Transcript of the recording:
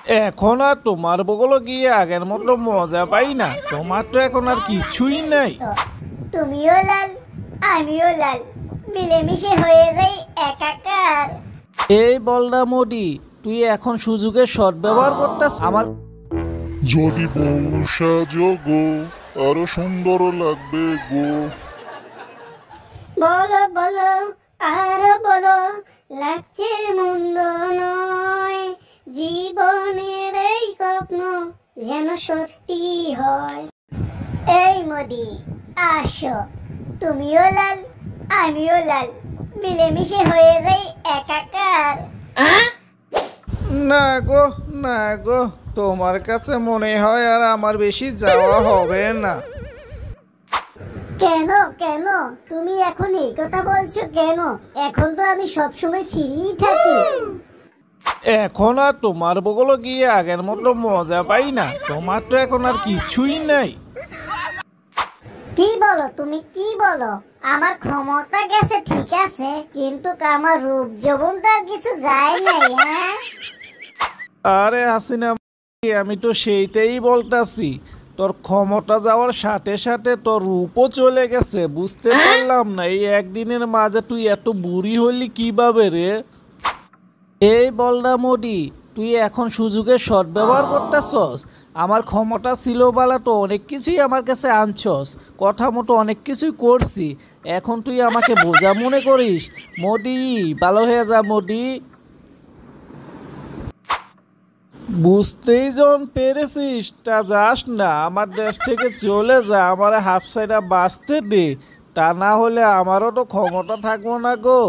এখন আর তোমার বগলে গিয়ে আগের মতো মজা পাই না। তোমার তো এখন আর কিছুই নাই। তুমিও লাল, আমিও লাল, মিলেমিশে হয়ে যাই একাকার। এই বলডা মোদি, তুই এখন সুযোগের সদ্ব্যবহার করতেছ আমার। যদি বউ সাজো গো, আরো সুন্দর লাগবে গো। বলো বলো, আরো বলো, লাগছে মন্দ নয়, জীবনের এই স্বপ্ন যেন সত্যি হয়। এই মোদি, আসো, তুমিও লাল, আমিও লাল, মিলেমিশে হয়ে যাই একাকার। না গো, না গো, তোমার কাছে মনে হয় আর আমার বেশি যাওয়া হবে না। কেন কেন তুমি এখন এই কথা বলছো কেন? এখন তো আমি সবসময় ফ্রিই থাকি। এখন আর তোমার বগলে গিয়ে আগের মতো মজা পাই না। তোমার তো এখন আর কিছুই নাই। কি বলো তুমি, কি বলো? আমার ক্ষমতা গেছে ঠিক আছে, কিন্তু আমার রূপ যৌবনটা কিছু যায় নাই। হ্যাঁ, আরে হাসিনা, আমি তো সেইটাই বলতাছি। তোর ক্ষমতা যাওয়ার সাথে সাথে তোর রূপও চলে গেছে। বুঝতে পারলাম না এই একদিনের মাঝে তুই এত বুড়ি হলি কিভাবে রে। এই বলডা মোদি, তুই এখন সুযোগের সদ্ব্যবহার করতেছস। আমার ক্ষমতা ছিল বলা তো অনেক কিছুই আমার কাছে আনছস, কথা মতো অনেক কিছুই করছি। এখন তুই আমাকে বোঝা মনে করিস? মোদি, ভালো হয়ে যা মোদি। বুঝতেই যখন পেরেছিস তা যাস না, আমার দেশ থেকে চলে যা, আমার হাফ সাইডা বাঁচতে দে। তা না হলে আমারও তো ক্ষমতা থাকবো না গো।